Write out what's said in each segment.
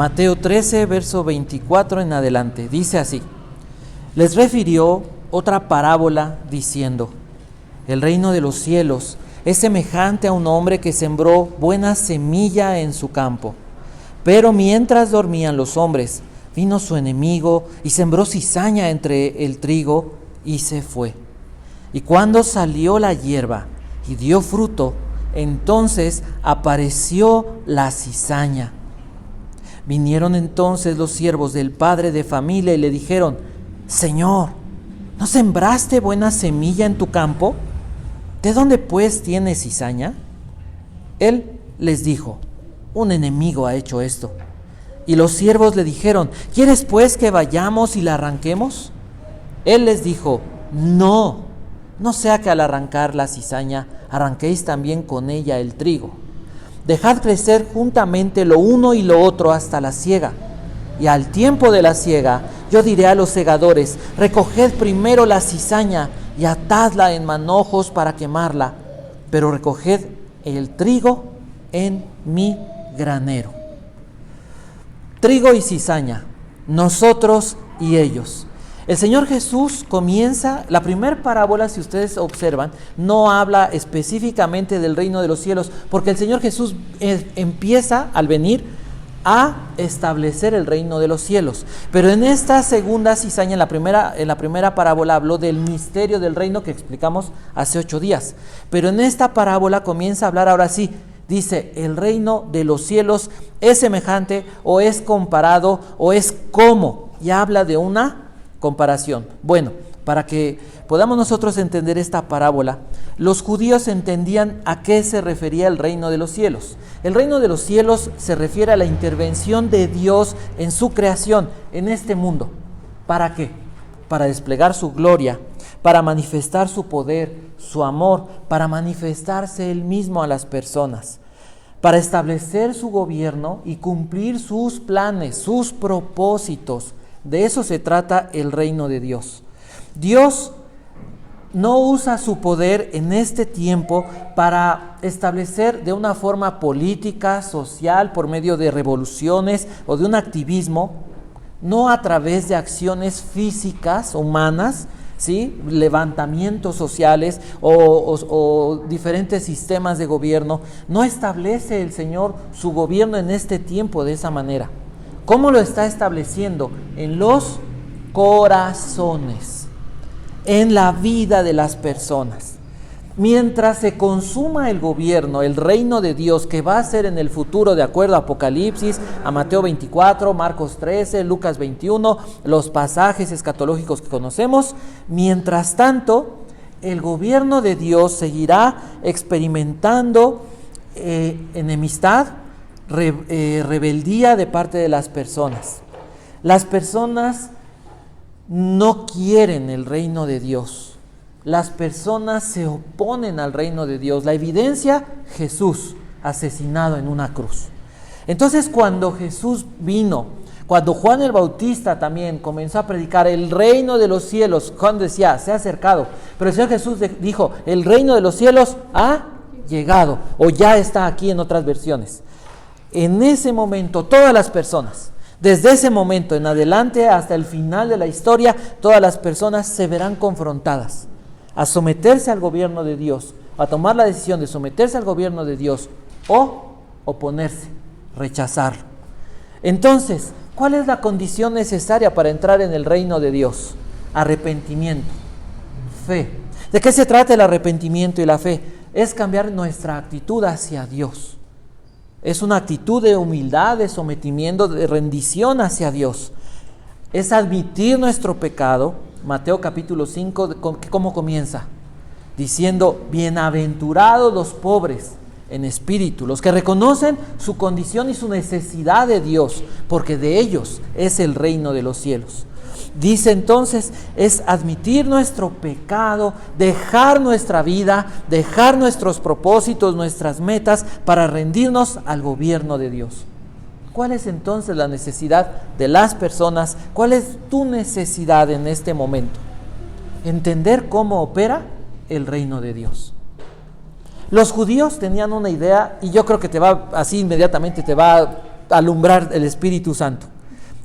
Mateo 13, verso 24 en adelante. Dice así: les refirió otra parábola diciendo: el reino de los cielos es semejante a un hombre que sembró buena semilla en su campo. Pero mientras dormían los hombres, vino su enemigo y sembró cizaña entre el trigo y se fue. Y cuando salió la hierba y dio fruto, entonces apareció la cizaña. Vinieron entonces los siervos del padre de familia y le dijeron: Señor, ¿no sembraste buena semilla en tu campo? ¿De dónde pues tienes cizaña? Él les dijo: un enemigo ha hecho esto. Y los siervos le dijeron: ¿quieres pues que vayamos y la arranquemos? Él les dijo: no sea que al arrancar la cizaña arranquéis también con ella el trigo. Dejad crecer juntamente lo uno y lo otro hasta la siega. Y al tiempo de la siega yo diré a los segadores: recoged primero la cizaña y atadla en manojos para quemarla, pero recoged el trigo en mi granero. Trigo y cizaña, nosotros y ellos. El Señor Jesús comienza, la primera parábola, si ustedes observan, no habla específicamente del reino de los cielos, porque el Señor Jesús empieza al venir a establecer el reino de los cielos. Pero en esta segunda cizaña, en la primera parábola habló del misterio del reino que explicamos hace 8 días. Pero en esta parábola comienza a hablar ahora sí. Dice: el reino de los cielos es semejante, o es comparado, o es como. Y habla de una comparación. Bueno, para que podamos nosotros entender esta parábola, los judíos entendían a qué se refería el reino de los cielos. El reino de los cielos se refiere a la intervención de Dios en su creación, en este mundo. ¿Para qué? Para desplegar su gloria, para manifestar su poder, su amor, para manifestarse Él mismo a las personas, para establecer su gobierno y cumplir sus planes, sus propósitos. De eso se trata el reino de Dios. Dios no usa su poder en este tiempo para establecer de una forma política, social, por medio de revoluciones o de un activismo, no a través de acciones físicas, humanas, ¿sí? Levantamientos sociales o diferentes sistemas de gobierno. No establece el Señor su gobierno en este tiempo de esa manera. ¿Cómo lo está estableciendo? En los corazones, en la vida de las personas. Mientras se consuma el gobierno, el reino de Dios, que va a ser en el futuro de acuerdo a Apocalipsis, a Mateo 24, Marcos 13, Lucas 21, los pasajes escatológicos que conocemos, mientras tanto, el gobierno de Dios seguirá experimentando enemistad, rebeldía de parte de las personas. Las personas no quieren el reino de Dios. Las personas se oponen al reino de Dios. La evidencia: Jesús asesinado en una cruz. Entonces, cuando Jesús vino, cuando Juan el Bautista también comenzó a predicar el reino de los cielos, Juan decía: se ha acercado. Pero el Señor Jesús dijo: el reino de los cielos ha llegado, o ya está aquí en otras versiones. En ese momento, todas las personas, desde ese momento en adelante hasta el final de la historia, todas las personas se verán confrontadas a someterse al gobierno de Dios, a tomar la decisión de someterse al gobierno de Dios o oponerse, rechazarlo. Entonces, ¿cuál es la condición necesaria para entrar en el reino de Dios? Arrepentimiento, fe. ¿De qué se trata el arrepentimiento y la fe? Es cambiar nuestra actitud hacia Dios. Es una actitud de humildad, de sometimiento, de rendición hacia Dios. Es admitir nuestro pecado. Mateo capítulo 5, ¿cómo comienza? Diciendo: bienaventurados los pobres en espíritu, los que reconocen su condición y su necesidad de Dios, porque de ellos es el reino de los cielos. Dice entonces, es admitir nuestro pecado, dejar nuestra vida, dejar nuestros propósitos, nuestras metas, para rendirnos al gobierno de Dios. ¿Cuál es entonces la necesidad de las personas? ¿Cuál es tu necesidad en este momento? Entender cómo opera el reino de Dios. Los judíos tenían una idea, y yo creo que te va así inmediatamente, te va alumbrar el Espíritu Santo.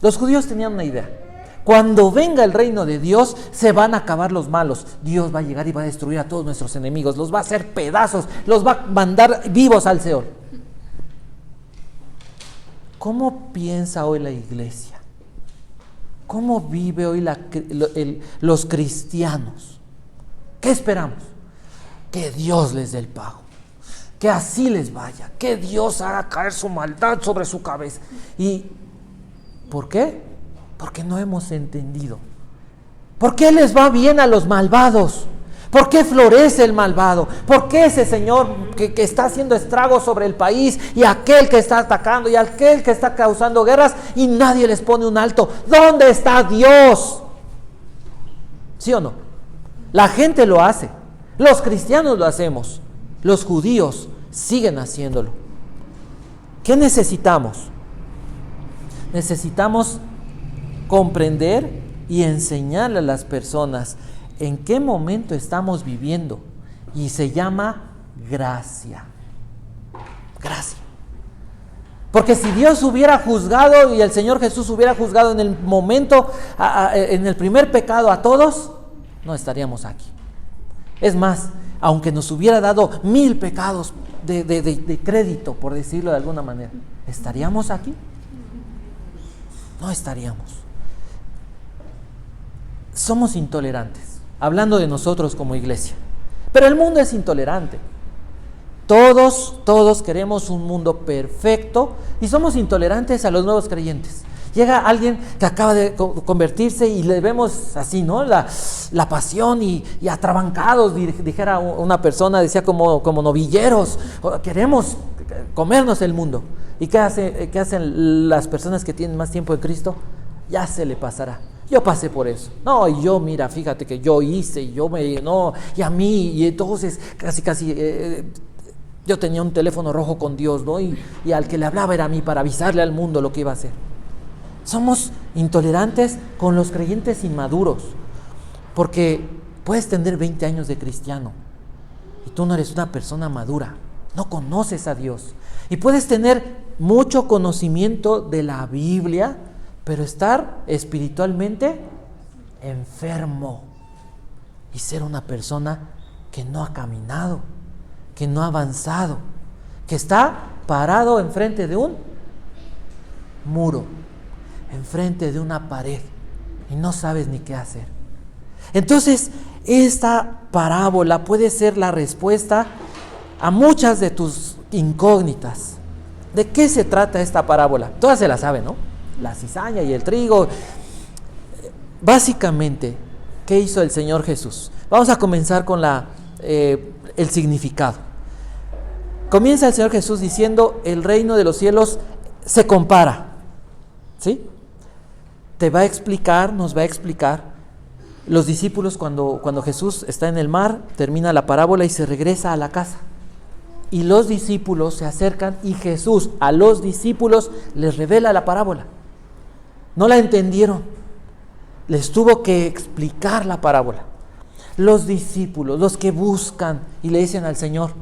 Los judíos tenían una idea. Cuando venga el reino de Dios, se van a acabar los malos. Dios va a llegar y va a destruir a todos nuestros enemigos, los va a hacer pedazos, los va a mandar vivos al Seol. ¿Cómo piensa hoy la iglesia? ¿Cómo vive hoy los cristianos? ¿Qué esperamos? Que Dios les dé el pago, que así les vaya, que Dios haga caer su maldad sobre su cabeza. ¿Y por qué? Porque no hemos entendido. ¿Por qué les va bien a los malvados? ¿Por qué florece el malvado? ¿Por qué ese señor que está haciendo estragos sobre el país y aquel que está atacando y aquel que está causando guerras y nadie les pone un alto? ¿Dónde está Dios? ¿Sí o no? La gente lo hace. Los cristianos lo hacemos. Los judíos siguen haciéndolo. ¿Qué necesitamos? Necesitamos comprender y enseñarle a las personas en qué momento estamos viviendo, y se llama gracia. Gracia. Porque si Dios hubiera juzgado y el Señor Jesús hubiera juzgado en el momento, en el primer pecado a todos, no estaríamos aquí. Es más, aunque nos hubiera dado 1000 pecados de crédito, por decirlo de alguna manera, ¿estaríamos aquí? No estaríamos. Somos intolerantes, hablando de nosotros como iglesia. Pero el mundo es intolerante. Todos queremos un mundo perfecto y somos intolerantes a los nuevos creyentes. Llega alguien que acaba de convertirse y le vemos así, ¿no? La pasión y atrabancados, dijera una persona, decía como novilleros. Queremos comernos el mundo. ¿Y qué hacen las personas que tienen más tiempo en Cristo? Ya se le pasará. Yo pasé por eso. No, y yo, mira, fíjate que yo hice, y a mí, y entonces casi, yo tenía un teléfono rojo con Dios, ¿no? Y al que le hablaba era a mí para avisarle al mundo lo que iba a hacer. Somos intolerantes con los creyentes inmaduros, porque puedes tener 20 años de cristiano y tú no eres una persona madura, no conoces a Dios. Y puedes tener mucho conocimiento de la Biblia, pero estar espiritualmente enfermo y ser una persona que no ha caminado, que no ha avanzado, que está parado enfrente de un muro, enfrente de una pared y no sabes ni qué hacer. Entonces, esta parábola puede ser la respuesta a muchas de tus incógnitas. ¿De qué se trata esta parábola? Todas se la saben, ¿no? La cizaña y el trigo. Básicamente, ¿qué hizo el Señor Jesús? Vamos a comenzar con el significado. Comienza el Señor Jesús diciendo: el reino de los cielos se compara. ¿Sí? Nos va a explicar. Los discípulos, cuando Jesús está en el mar, termina la parábola y se regresa a la casa. Y los discípulos se acercan y Jesús a los discípulos les revela la parábola. No la entendieron. Les tuvo que explicar la parábola. Los discípulos, los que buscan y le dicen al Señor: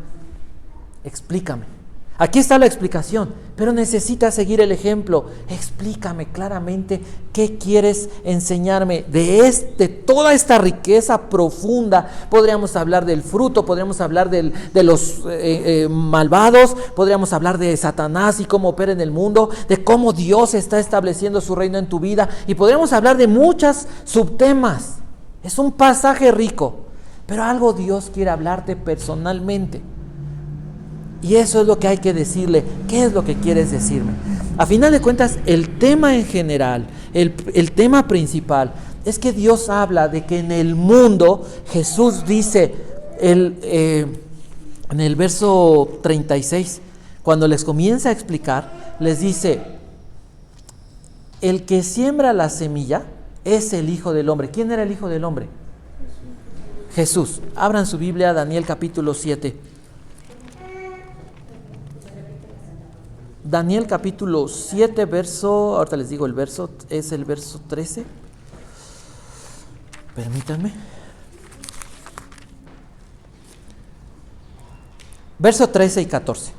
explícame. Aquí está la explicación, pero necesitas seguir el ejemplo. Explícame claramente qué quieres enseñarme de toda esta riqueza profunda. Podríamos hablar del fruto, podríamos hablar de los malvados, podríamos hablar de Satanás y cómo opera en el mundo, de cómo Dios está estableciendo su reino en tu vida, y podríamos hablar de muchos subtemas. Es un pasaje rico, pero algo Dios quiere hablarte personalmente. Y eso es lo que hay que decirle. ¿Qué es lo que quieres decirme? A final de cuentas, el tema en general, el tema principal, es que Dios habla de que en el mundo, Jesús dice en el verso 36, cuando les comienza a explicar, les dice: el que siembra la semilla es el Hijo del Hombre. ¿Quién era el Hijo del Hombre? Jesús. Abran su Biblia, Daniel capítulo 7. Daniel capítulo 7, ahorita les digo el verso, es el verso 13. Permítanme. Verso 13 y 14.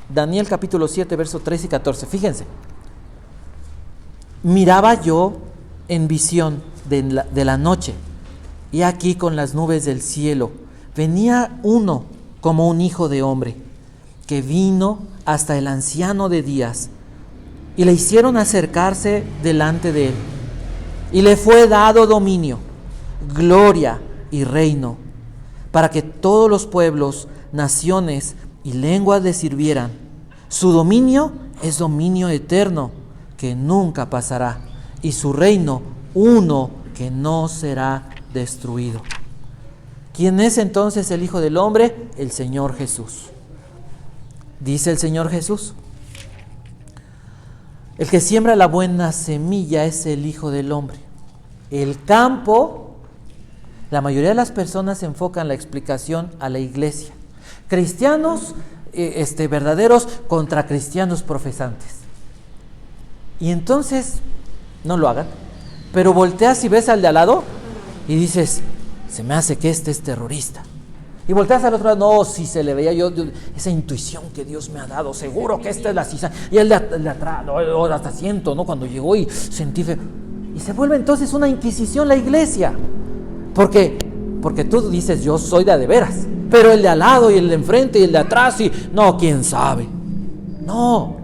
Daniel capítulo 7, verso 13 y 14. Fíjense, miraba yo en visión de la noche, y aquí con las nubes del cielo venía uno como un hijo de hombre, que vino hasta el anciano de días, y le hicieron acercarse delante de él, y le fue dado dominio, gloria y reino, para que todos los pueblos, naciones y lenguas le sirvieran. Su dominio es dominio eterno, que nunca pasará, y su reino uno que no será destruido. ¿Quién es entonces el Hijo del Hombre? El Señor Jesús. Dice el Señor Jesús: el que siembra la buena semilla es el Hijo del Hombre. El campo, la mayoría de las personas enfocan la explicación a la iglesia. Cristianos verdaderos contra cristianos profesantes. Y entonces, no lo hagan, pero volteas y ves al de al lado y dices: se me hace que este es terrorista. Y volteas al otro lado: no, si se le veía yo esa intuición que Dios me ha dado, seguro que esta es la cizaña. Y el de atrás, no, hasta siento, ¿no? Cuando llegó y sentí fe. Y se vuelve entonces una inquisición la iglesia. Porque tú dices: yo soy de veras, pero el de al lado y el de enfrente y el de atrás, y no, quién sabe. No,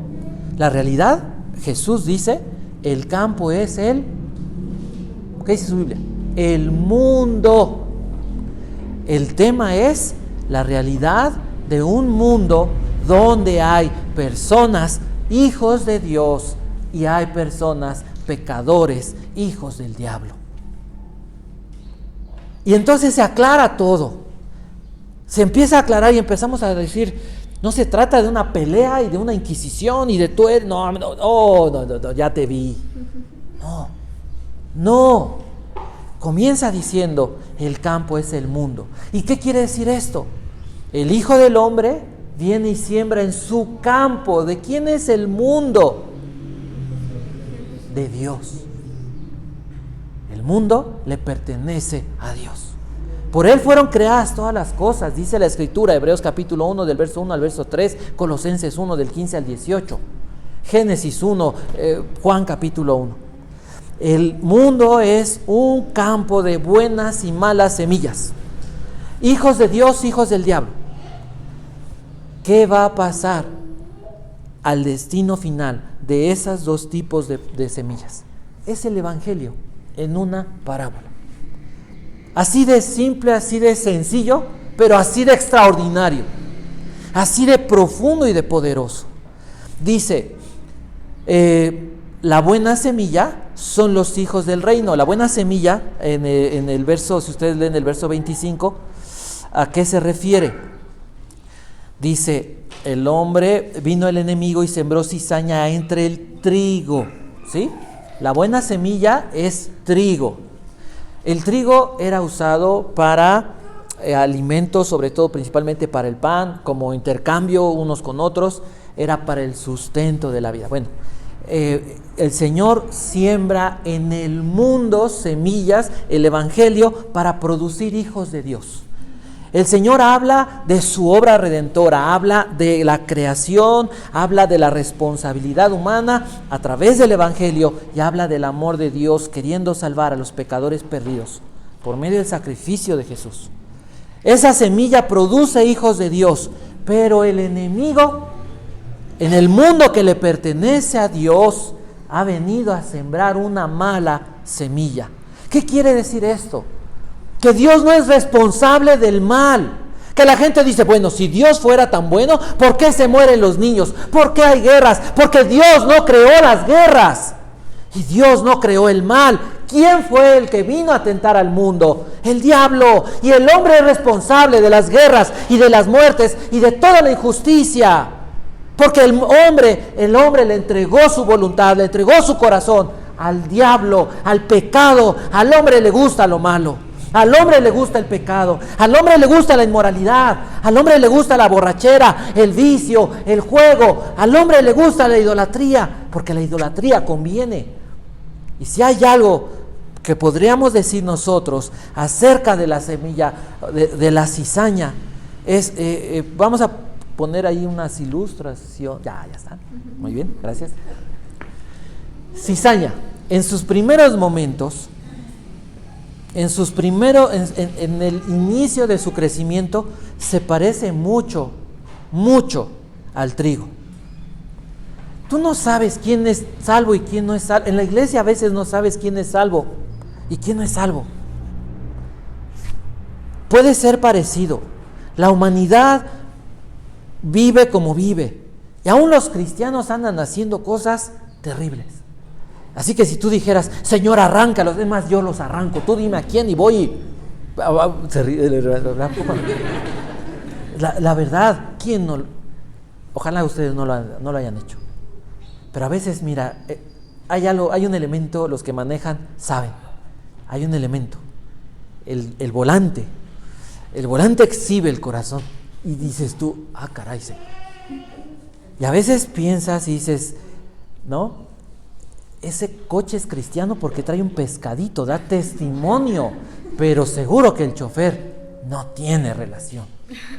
la realidad, Jesús dice: el campo es ¿qué dice su Biblia? El mundo. El tema es la realidad de un mundo donde hay personas, hijos de Dios, y hay personas, pecadores, hijos del diablo. Y entonces se aclara todo. Se empieza a aclarar y empezamos a decir: no se trata de una pelea y de una inquisición y de tú eres, no, ya te vi. No. Comienza diciendo: el campo es el mundo. ¿Y qué quiere decir esto? El Hijo del Hombre viene y siembra en su campo. ¿De quién es el mundo? De Dios. El mundo le pertenece a Dios. Por Él fueron creadas todas las cosas, dice la Escritura, Hebreos capítulo 1, del verso 1 al verso 3, Colosenses 1, del 15 al 18, Génesis 1, Juan capítulo 1. El mundo es un campo de buenas y malas semillas. Hijos de Dios, hijos del diablo. ¿Qué va a pasar al destino final de esos dos tipos de semillas? Es el Evangelio en una parábola. Así de simple, así de sencillo, pero así de extraordinario, así de profundo y de poderoso. Dice, la buena semilla son los hijos del reino. La buena semilla, en el verso, si ustedes leen el verso 25, ¿a qué se refiere? Dice: vino el enemigo y sembró cizaña entre el trigo. ¿Sí? La buena semilla es trigo. El trigo era usado para alimentos, sobre todo principalmente para el pan, como intercambio unos con otros, era para el sustento de la vida. Bueno, el Señor siembra en el mundo semillas, el Evangelio, para producir hijos de Dios. El Señor habla de su obra redentora, habla de la creación, habla de la responsabilidad humana a través del Evangelio, y habla del amor de Dios queriendo salvar a los pecadores perdidos por medio del sacrificio de Jesús. Esa semilla produce hijos de Dios, pero el enemigo, en el mundo que le pertenece a Dios, ha venido a sembrar una mala semilla. ¿Qué quiere decir esto? Que Dios no es responsable del mal. Que la gente dice: bueno, si Dios fuera tan bueno, ¿por qué se mueren los niños? ¿Por qué hay guerras? Porque Dios no creó las guerras. Y Dios no creó el mal. ¿Quién fue el que vino a tentar al mundo? El diablo. Y el hombre es responsable de las guerras y de las muertes y de toda la injusticia. Porque el hombre le entregó su voluntad, le entregó su corazón al diablo, al pecado. Al hombre le gusta lo malo. Al hombre le gusta el pecado, al hombre le gusta la inmoralidad, al hombre le gusta la borrachera, el vicio, el juego, al hombre le gusta la idolatría, porque la idolatría conviene. Y si hay algo que podríamos decir nosotros acerca de la semilla, de la cizaña, es, vamos a poner ahí unas ilustraciones, ya están, muy bien, gracias. Cizaña, en sus primeros momentos, en el inicio de su crecimiento, se parece mucho al trigo. Tú no sabes quién es salvo y quién no es salvo. En la iglesia a veces no sabes quién es salvo y quién no es salvo. Puede ser parecido. La humanidad vive como vive. Y aún los cristianos andan haciendo cosas terribles. Así que si tú dijeras, Señor, arráncalos, es más, yo los arranco. Tú dime a quién y voy. Se ríe. La verdad, ¿quién no? Ojalá ustedes no lo hayan hecho. Pero a veces, mira, hay un elemento, los que manejan saben. Hay un elemento, el volante. El volante exhibe el corazón. Y dices tú, caray, Señor. Y a veces piensas y dices, ¿no? Ese coche es cristiano porque trae un pescadito, da testimonio. Pero seguro que el chofer no tiene relación.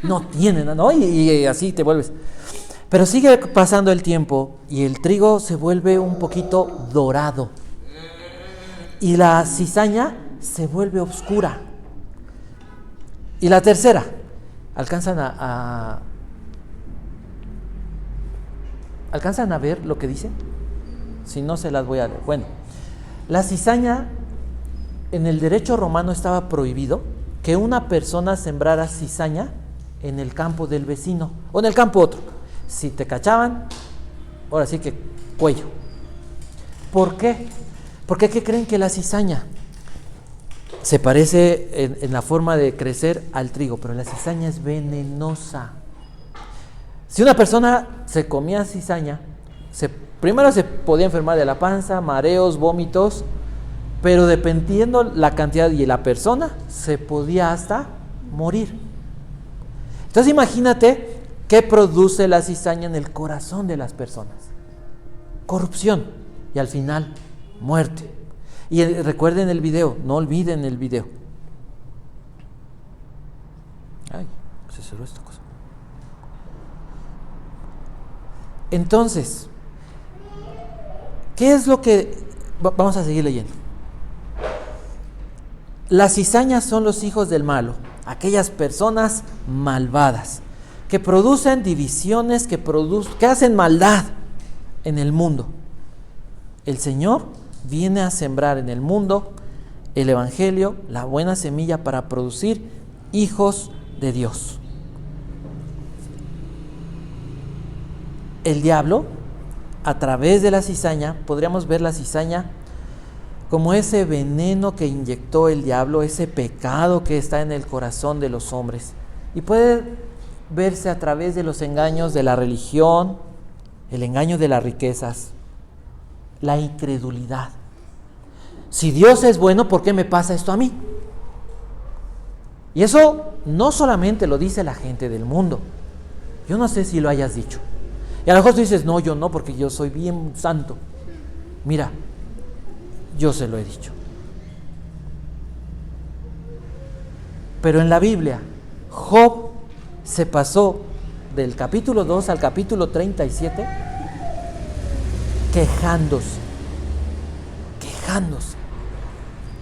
No tiene, ¿no? Y así te vuelves. Pero sigue pasando el tiempo y el trigo se vuelve un poquito dorado. Y la cizaña se vuelve oscura. Y la tercera, ¿alcanzan a ver lo que dice? Si no, se las voy a leer. Bueno, la cizaña, en el derecho romano estaba prohibido que una persona sembrara cizaña en el campo del vecino o en el campo otro. Si te cachaban, ahora sí que cuello. ¿Por qué? Porque ¿qué creen? Que la cizaña se parece en la forma de crecer al trigo, pero la cizaña es venenosa. Si una persona se comía cizaña, primero se podía enfermar de la panza, mareos, vómitos, pero dependiendo la cantidad y la persona, se podía hasta morir. Entonces imagínate qué produce la cizaña en el corazón de las personas. Corrupción y al final muerte. Y recuerden el video, no olviden el video. Ay, se cerró esta cosa. Entonces, ¿qué es lo que... Vamos a seguir leyendo. Las cizañas son los hijos del malo, aquellas personas malvadas, que producen divisiones, que hacen maldad en el mundo. El Señor viene a sembrar en el mundo el Evangelio, la buena semilla para producir hijos de Dios. El diablo, a través de la cizaña, podríamos ver la cizaña como ese veneno que inyectó el diablo, ese pecado que está en el corazón de los hombres. Y puede verse a través de los engaños de la religión, el engaño de las riquezas, la incredulidad. Si Dios es bueno, ¿por qué me pasa esto a mí? Y eso no solamente lo dice la gente del mundo. Yo no sé si lo hayas dicho. Y a lo mejor tú dices, no, yo no, porque yo soy bien santo. Mira, yo se lo he dicho. Pero en la Biblia, Job se pasó del capítulo 2 al capítulo 37 quejándose.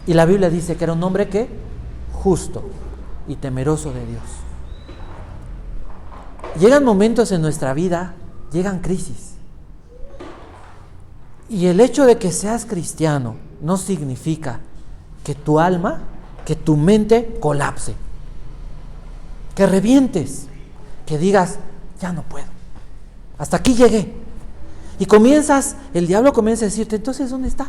Y la Biblia dice que era un hombre que justo y temeroso de Dios. Llegan momentos en nuestra vida, llegan crisis. Y el hecho de que seas cristiano no significa que tu alma, que tu mente colapse, que revientes, que digas, ya no puedo, hasta aquí llegué. Y el diablo comienza a decirte, entonces, ¿dónde está?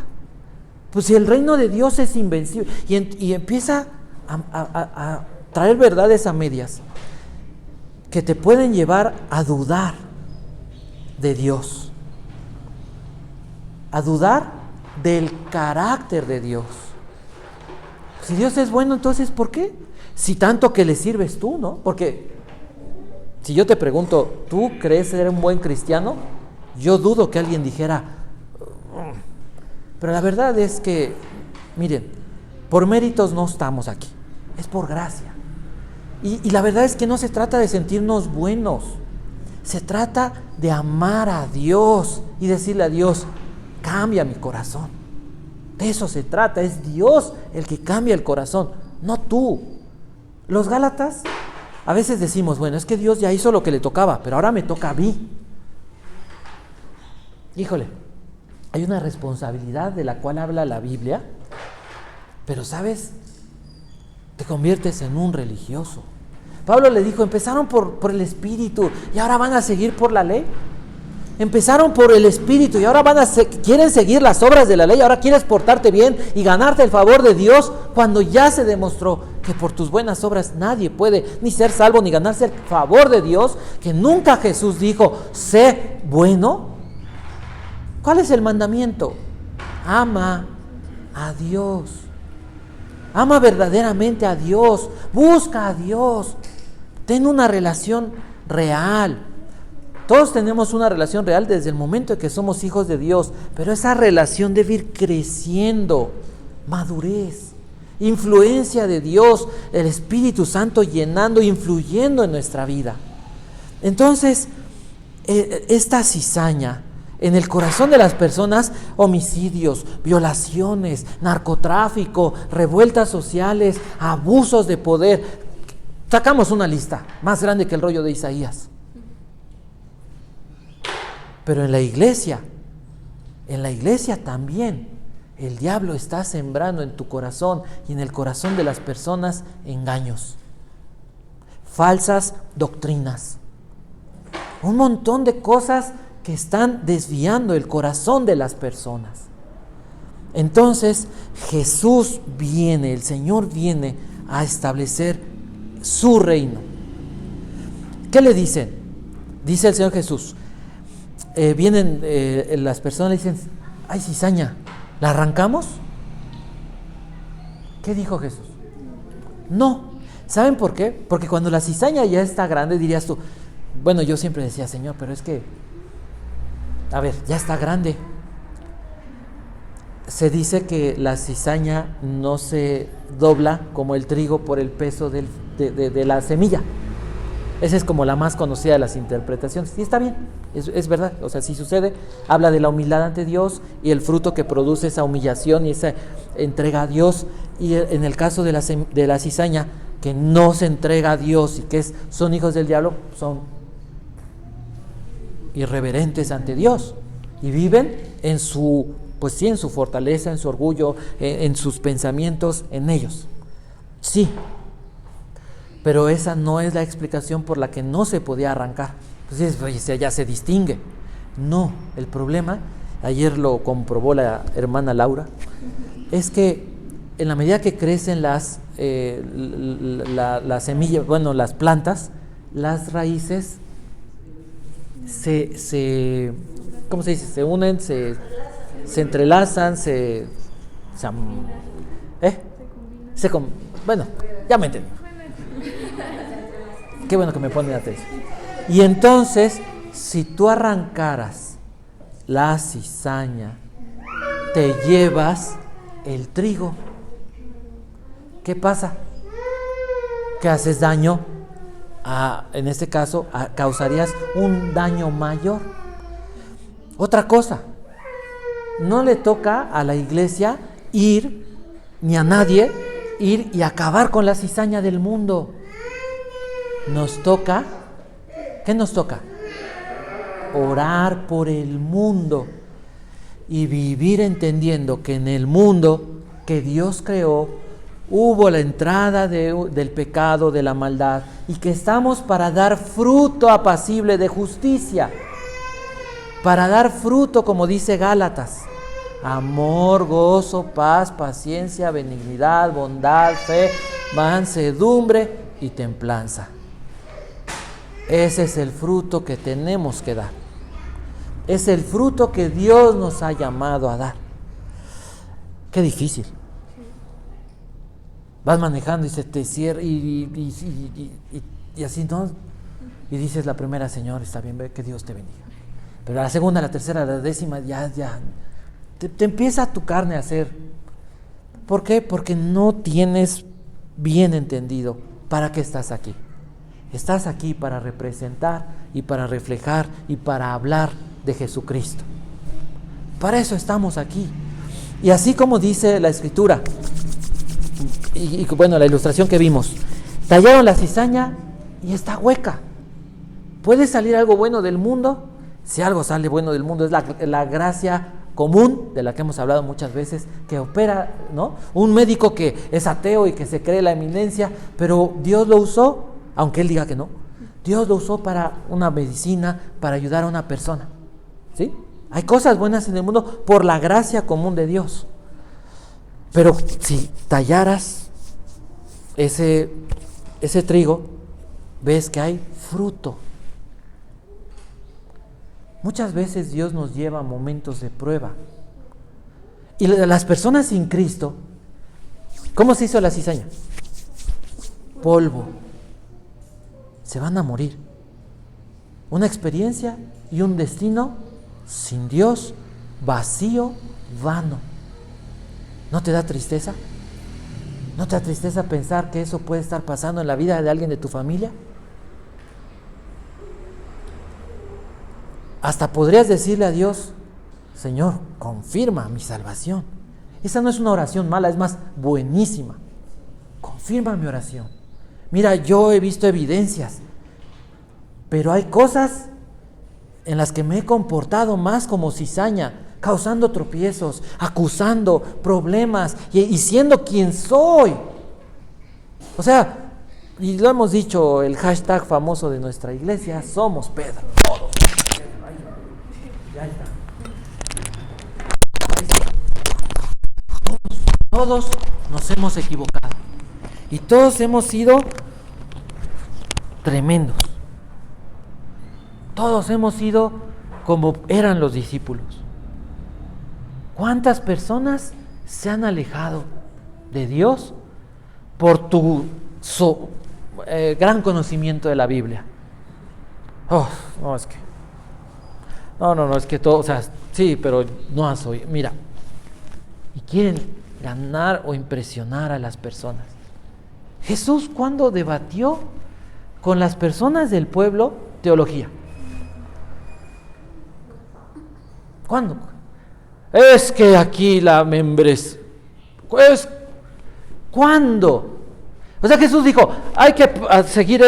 Pues si el reino de Dios es invencible, y empieza a traer verdades a medias que te pueden llevar a dudar de Dios, a dudar del carácter de Dios. Si Dios es bueno, entonces ¿por qué? Si tanto que le sirves tú, ¿no? Porque si yo te pregunto, ¿tú crees ser un buen cristiano? Yo dudo que alguien dijera, pero la verdad es que, miren, por méritos no estamos aquí, es por gracia. Y la verdad es que no se trata de sentirnos buenos, se trata de amar a Dios y decirle a Dios, cambia mi corazón. De eso se trata, es Dios el que cambia el corazón, no tú. Los Gálatas, a veces decimos, bueno, es que Dios ya hizo lo que le tocaba, pero ahora me toca a mí. Híjole, hay una responsabilidad de la cual habla la Biblia, pero ¿sabes? Te conviertes en un religioso. Pablo le dijo, empezaron por el Espíritu y ahora van a seguir por la ley. Empezaron por el Espíritu y ahora quieren seguir las obras de la ley. Ahora quieres portarte bien y ganarte el favor de Dios, cuando ya se demostró que por tus buenas obras nadie puede ni ser salvo ni ganarse el favor de Dios, que nunca Jesús dijo, sé bueno. ¿Cuál es el mandamiento? Ama a Dios. Ama verdaderamente a Dios. Busca a Dios. Ten una relación real. Todos tenemos una relación real desde el momento en que somos hijos de Dios, pero esa relación debe ir creciendo. Madurez, influencia de Dios, el Espíritu Santo llenando, influyendo en nuestra vida. Entonces, esta cizaña en el corazón de las personas, homicidios, violaciones, narcotráfico, revueltas sociales, abusos de poder. Sacamos una lista más grande que el rollo de Isaías. Pero en la iglesia también, el diablo está sembrando en tu corazón y en el corazón de las personas engaños, falsas doctrinas, un montón de cosas que están desviando el corazón de las personas. Entonces Jesús viene, el Señor viene a establecer su reino. ¿Qué le dicen? Dice el Señor Jesús, vienen las personas y le dicen, ay, cizaña, ¿la arrancamos? ¿Qué dijo Jesús? No. ¿Saben por qué? Porque cuando la cizaña ya está grande, dirías tú, bueno, yo siempre decía, Señor, pero es que, a ver, ya está grande. Se dice que la cizaña no se dobla como el trigo por el peso de la semilla. Esa es como la más conocida de las interpretaciones. Y está bien, es verdad. O sea, si sucede, habla de la humildad ante Dios y el fruto que produce esa humillación y esa entrega a Dios. Y en el caso de la cizaña, que no se entrega a Dios y que son hijos del diablo, son irreverentes ante Dios y viven en su fortaleza, en su orgullo, en sus pensamientos, en ellos. Sí, pero esa no es la explicación por la que no se podía arrancar. Pues ya se distingue. No, el problema, ayer lo comprobó la hermana Laura, es que en la medida que crecen las semillas, las plantas, las raíces ¿cómo se dice? Se unen, se entrelazan, bueno, ya me entendí. Qué bueno que me ponen atención. Y entonces, si tú arrancaras la cizaña, te llevas el trigo. ¿Qué pasa? Que haces daño. En este caso, causarías un daño mayor. Otra cosa, no le toca a la iglesia ir, ni a nadie, ir y acabar con la cizaña del mundo. Nos toca, ¿qué nos toca? Orar por el mundo y vivir entendiendo que en el mundo que Dios creó, hubo la entrada del pecado, de la maldad, y que estamos para dar fruto apacible de justicia, para dar fruto, como dice Gálatas, amor, gozo, paz, paciencia, benignidad, bondad, fe, mansedumbre y templanza. Ese es el fruto que tenemos que dar. Es el fruto que Dios nos ha llamado a dar. Qué difícil. Vas manejando y se te cierra y así, ¿no? Y dices la primera, Señor, está bien, que Dios te bendiga. Pero la segunda, la tercera, la décima, ya te empieza tu carne a hacer. ¿Por qué? Porque no tienes bien entendido para qué estás aquí. Estás aquí para representar y para reflejar y para hablar de Jesucristo. Para eso estamos aquí. Y así como dice la Escritura, y bueno, la ilustración que vimos, tallaron la cizaña y está hueca. ¿Puede salir algo bueno del mundo? Si algo sale bueno del mundo es la gracia común, de la que hemos hablado muchas veces, que opera, ¿no? Un médico que es ateo y que se cree la eminencia, pero Dios lo usó, aunque él diga que no, Dios lo usó para una medicina, para ayudar a una persona, ¿sí? Hay cosas buenas en el mundo por la gracia común de Dios. Pero si tallaras ese trigo, ves que hay fruto. Muchas veces Dios nos lleva a momentos de prueba. Y las personas sin Cristo, ¿cómo se hizo la cizaña? Polvo. Se van a morir. Una experiencia y un destino sin Dios, vacío, vano. ¿No te da tristeza? ¿No te da tristeza pensar que eso puede estar pasando en la vida de alguien de tu familia? Hasta podrías decirle a Dios: Señor, confirma mi salvación. Esa no es una oración mala, es más, buenísima. Confirma mi oración. Mira, yo he visto evidencias, pero hay cosas en las que me he comportado más como cizaña, causando tropiezos, acusando problemas y siendo quien soy. O sea, y lo hemos dicho, el hashtag famoso de nuestra iglesia: somos Pedro. Ya está. Todos nos hemos equivocado y todos hemos sido tremendos. Todos hemos sido como eran los discípulos. ¿Cuántas personas se han alejado de Dios por tu gran conocimiento de la Biblia? Oh, no, es que no, es que todo, o sea, sí, pero no has oído. Mira, y quieren ganar o impresionar a las personas. Jesús, ¿cuándo debatió con las personas del pueblo teología? ¿Cuándo? Es que aquí la membresía. ¿Cuándo? O sea, Jesús dijo: hay que seguir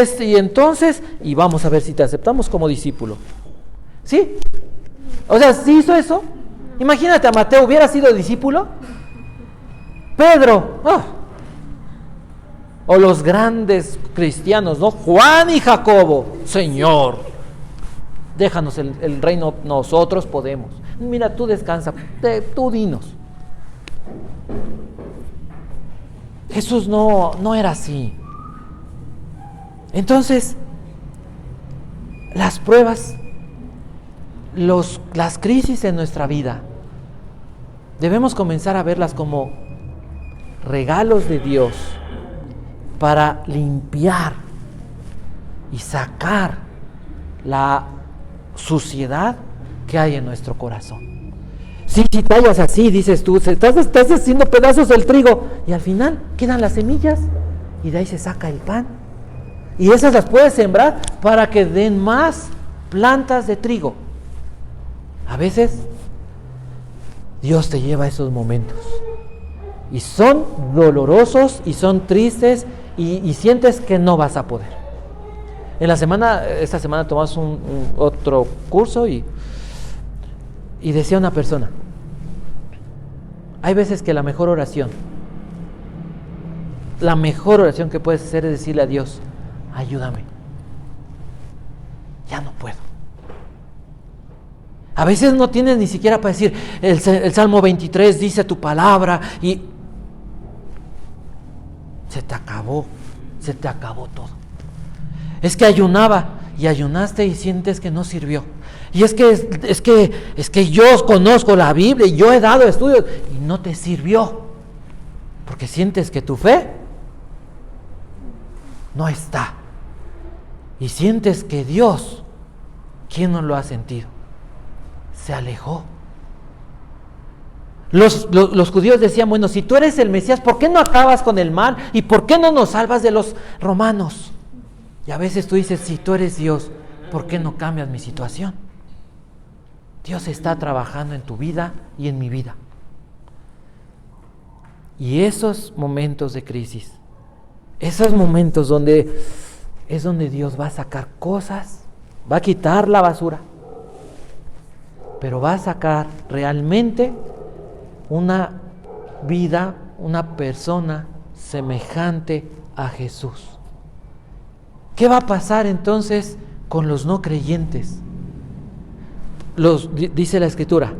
y vamos a ver si te aceptamos como discípulo. ¿Sí? O sea, ¿sí hizo eso? Imagínate a Mateo, ¿hubiera sido discípulo? Pedro, o los grandes cristianos, ¿no? Juan y Jacobo: Señor, déjanos el reino, nosotros podemos. Mira, tú descansa, tú dinos. Jesús no era así. Entonces, las pruebas, las crisis en nuestra vida, debemos comenzar a verlas como regalos de Dios para limpiar y sacar la suciedad que hay en nuestro corazón. Si tallas así, dices tú, estás haciendo pedazos del trigo y al final quedan las semillas y de ahí se saca el pan. Y esas las puedes sembrar para que den más plantas de trigo. A veces Dios te lleva a esos momentos y son dolorosos y son tristes y sientes que no vas a poder. Esta semana tomamos otro curso y decía una persona: hay veces que la mejor oración que puedes hacer es decirle a Dios: ayúdame, ya no puedo. A veces no tienes ni siquiera para decir el Salmo 23 dice tu palabra y se te acabó todo. Es que ayunaba y ayunaste y sientes que no sirvió. Y es que yo conozco la Biblia y yo he dado estudios y no te sirvió. Porque sientes que tu fe no está. Y sientes que Dios, ¿quién no lo ha sentido? Se alejó. Los judíos decían: bueno, si tú eres el Mesías, ¿por qué no acabas con el mal? ¿Y por qué no nos salvas de los romanos? Y a veces tú dices: si tú eres Dios, ¿por qué no cambias mi situación? Dios está trabajando en tu vida y en mi vida. Y esos momentos de crisis, esos momentos donde es donde Dios va a sacar cosas, va a quitar la basura, pero va a sacar realmente una vida, una persona semejante a Jesús. ¿Qué va a pasar entonces con los no creyentes? Dice la Escritura,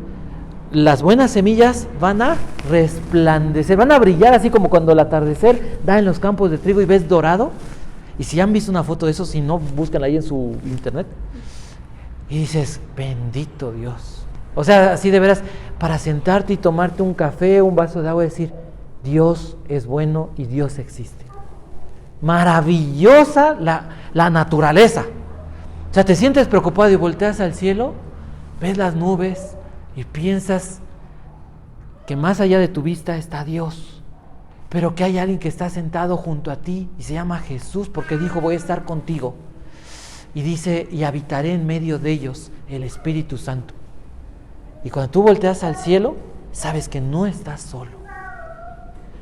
las buenas semillas van a resplandecer, van a brillar así como cuando el atardecer da en los campos de trigo y ves dorado. Y si han visto una foto de eso, si no, búsquenla ahí en su internet. Y dices, bendito Dios. O sea, así de veras, para sentarte y tomarte un café, un vaso de agua y decir, Dios es bueno y Dios existe. Maravillosa la naturaleza. O sea, te sientes preocupado y volteas al cielo, ves las nubes y piensas que más allá de tu vista está Dios, pero que hay alguien que está sentado junto a ti y se llama Jesús, porque dijo, voy a estar contigo. Y dice, y habitaré en medio de ellos el Espíritu Santo. Y cuando tú volteas al cielo, sabes que no estás solo.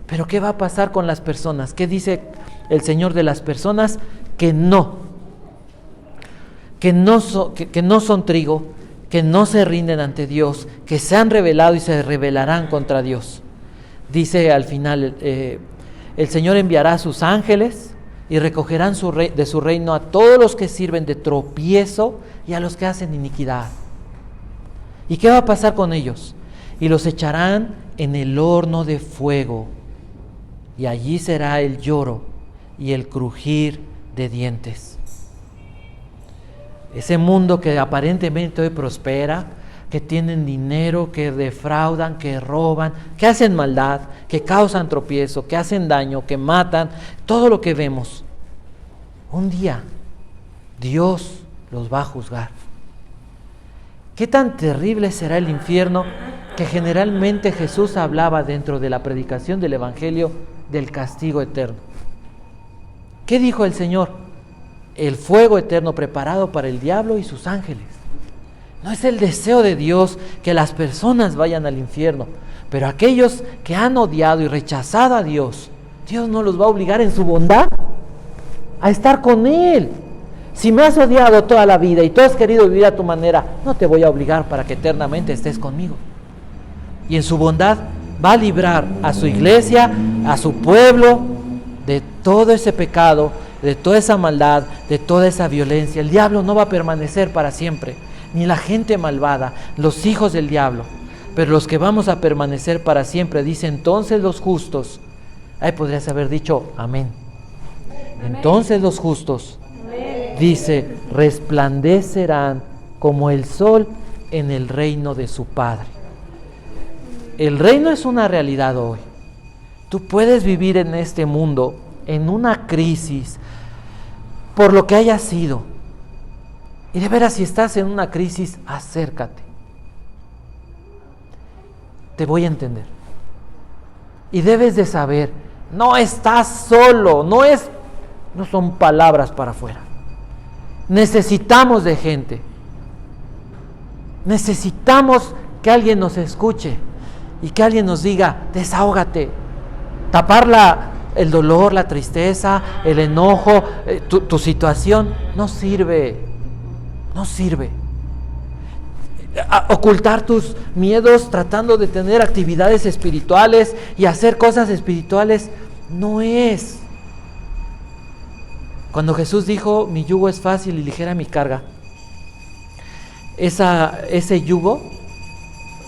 Pero ¿qué va a pasar con las personas? ¿Qué dice el Señor de las personas? Que no son trigo, que no se rinden ante Dios, que se han rebelado y se rebelarán contra Dios. Dice al final, el Señor enviará a sus ángeles y recogerán de su reino a todos los que sirven de tropiezo y a los que hacen iniquidad. ¿Y qué va a pasar con ellos? Y los echarán en el horno de fuego, y allí será el lloro y el crujir de dientes. Ese mundo que aparentemente hoy prospera, que tienen dinero, que defraudan, que roban, que hacen maldad, que causan tropiezo, que hacen daño, que matan, todo lo que vemos, un día Dios los va a juzgar. ¿Qué tan terrible será el infierno que generalmente Jesús hablaba dentro de la predicación del Evangelio del castigo eterno? ¿Qué dijo el Señor? El fuego eterno preparado para el diablo y sus ángeles. No es el deseo de Dios que las personas vayan al infierno, pero aquellos que han odiado y rechazado a Dios, Dios no los va a obligar en su bondad a estar con Él. Si me has odiado toda la vida y tú has querido vivir a tu manera, no te voy a obligar para que eternamente estés conmigo. Y en su bondad va a librar a su iglesia, a su pueblo, de todo ese pecado, de toda esa maldad, de toda esa violencia. El diablo no va a permanecer para siempre, ni la gente malvada, los hijos del diablo. Pero los que vamos a permanecer para siempre, dice entonces los justos. Ahí podrías haber dicho amén. Entonces los justos, dice, resplandecerán como el sol en el reino de su Padre. El reino es una realidad hoy. Tú puedes vivir en este mundo en una crisis por lo que haya sido. Y de veras, si estás en una crisis, acércate. Te voy a entender. Y debes de saber, no estás solo, no son palabras para afuera. Necesitamos de gente. Necesitamos que alguien nos escuche y que alguien nos diga, desahógate. Tapar el dolor, la tristeza, el enojo, tu situación, no sirve. No sirve. Ocultar tus miedos tratando de tener actividades espirituales y hacer cosas espirituales no es. Cuando Jesús dijo, mi yugo es fácil y ligera mi carga, ese yugo,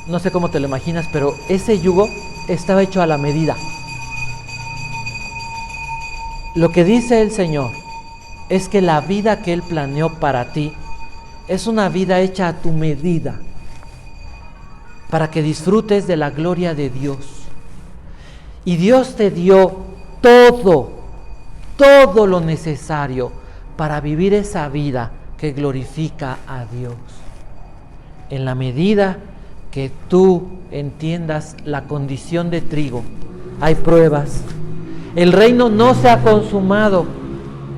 no sé cómo te lo imaginas, pero ese yugo estaba hecho a la medida. Lo que dice el Señor es que la vida que Él planeó para ti es una vida hecha a tu medida, para que disfrutes de la gloria de Dios. Y Dios te dio todo lo necesario para vivir esa vida que glorifica a Dios. En la medida que tú entiendas la condición de trigo, hay pruebas. El reino no se ha consumado,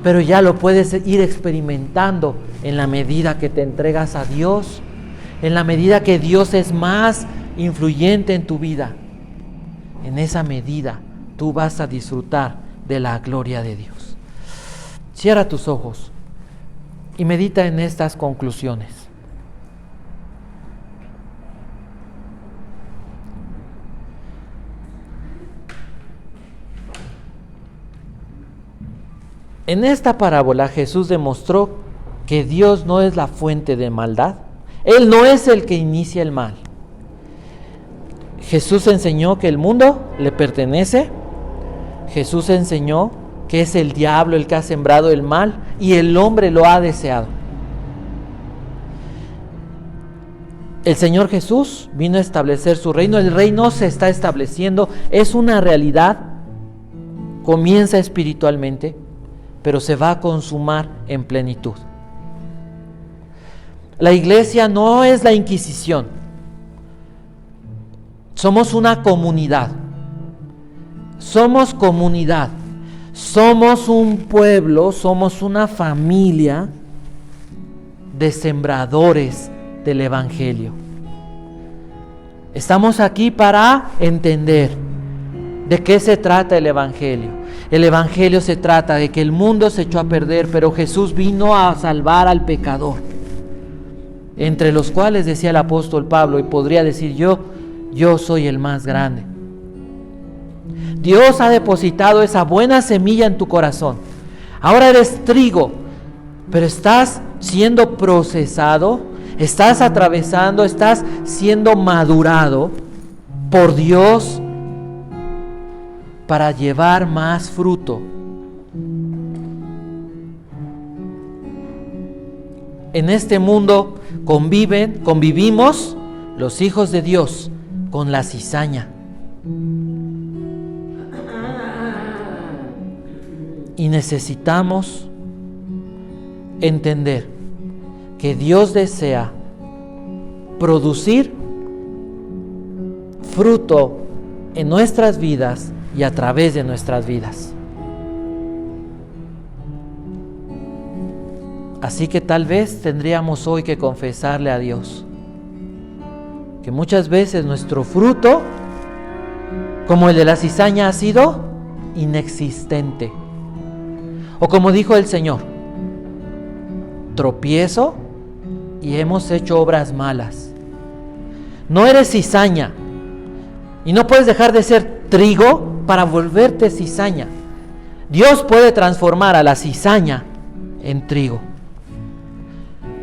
pero ya lo puedes ir experimentando en la medida que te entregas a Dios, en la medida que Dios es más influyente en tu vida. en esa medida tú vas a disfrutar de la gloria de Dios. Cierra tus ojos y medita en estas conclusiones. En esta parábola Jesús demostró que Dios no es la fuente de maldad. Él no es el que inicia el mal. Jesús enseñó que el mundo le pertenece. Jesús enseñó que es el diablo el que ha sembrado el mal y el hombre lo ha deseado. El Señor Jesús vino a establecer su reino. El reino se está estableciendo, es una realidad. Comienza espiritualmente, pero se va a consumar en plenitud. La iglesia no es la Inquisición. Somos una comunidad. Somos comunidad. Somos un pueblo, somos una familia de sembradores del Evangelio. Estamos aquí para entender de qué se trata el Evangelio. El Evangelio se trata de que el mundo se echó a perder, pero Jesús vino a salvar al pecador, entre los cuales decía el apóstol Pablo, y podría decir yo soy el más grande. Dios ha depositado esa buena semilla en tu corazón. Ahora eres trigo, pero estás siendo procesado, estás atravesando, estás siendo madurado por Dios para llevar más fruto. En este mundo convivimos los hijos de Dios con la cizaña. Y necesitamos entender que Dios desea producir fruto en nuestras vidas y a través de nuestras vidas. Así que tal vez tendríamos hoy que confesarle a Dios que muchas veces nuestro fruto, como el de la cizaña, ha sido inexistente. O como dijo el Señor, tropiezo y hemos hecho obras malas. No eres cizaña y no puedes dejar de ser trigo para volverte cizaña. Dios puede transformar a la cizaña en trigo.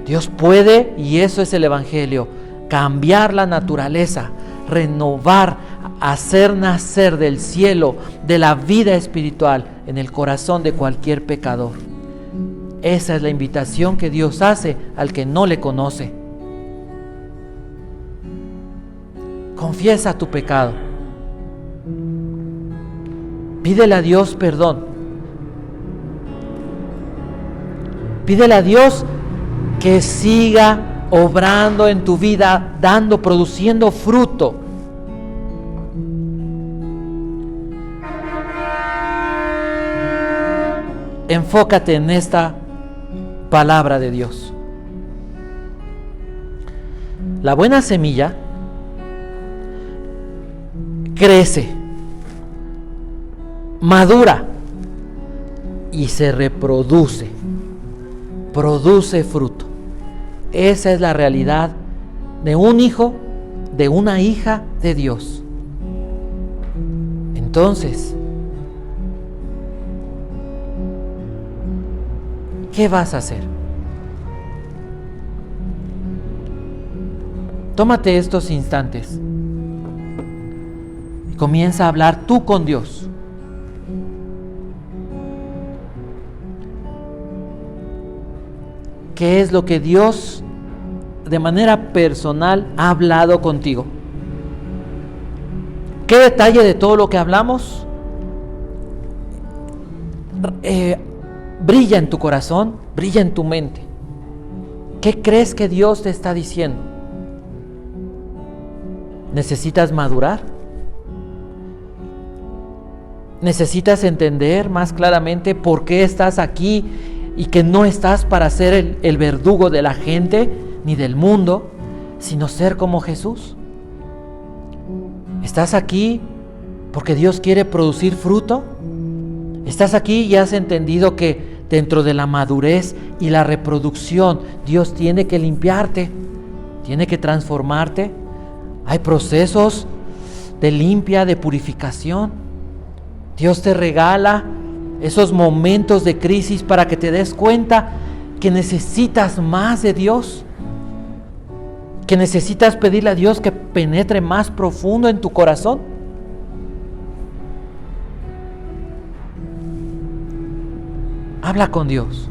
Dios puede, y eso es el Evangelio, cambiar la naturaleza, renovar, hacer nacer del cielo, de la vida espiritual en el corazón de cualquier pecador. Esa es la invitación que Dios hace al que no le conoce. Confiesa tu pecado. Pídele a Dios perdón. Pídele a Dios que siga obrando en tu vida, produciendo fruto. Enfócate en esta palabra de Dios. La buena semilla crece, madura y se reproduce, produce fruto. Esa es la realidad de un hijo, de una hija de Dios. Entonces, ¿qué vas a hacer? Tómate estos instantes y comienza a hablar tú con Dios. ¿Qué es lo que Dios de manera personal ha hablado contigo? ¿Qué detalle de todo lo que hablamos brilla en tu corazón, brilla en tu mente? ¿Qué crees que Dios te está diciendo? ¿Necesitas madurar? ¿Necesitas entender más claramente por qué estás aquí y que no estás para ser el verdugo de la gente ni del mundo, sino ser como Jesús? ¿Estás aquí porque Dios quiere producir fruto. Estás aquí y has entendido que dentro de la madurez y la reproducción, Dios tiene que limpiarte, tiene que transformarte. Hay procesos de limpia, de purificación. Dios te regala esos momentos de crisis para que te des cuenta que necesitas más de Dios, que necesitas pedirle a Dios que penetre más profundo en tu corazón. Habla con Dios.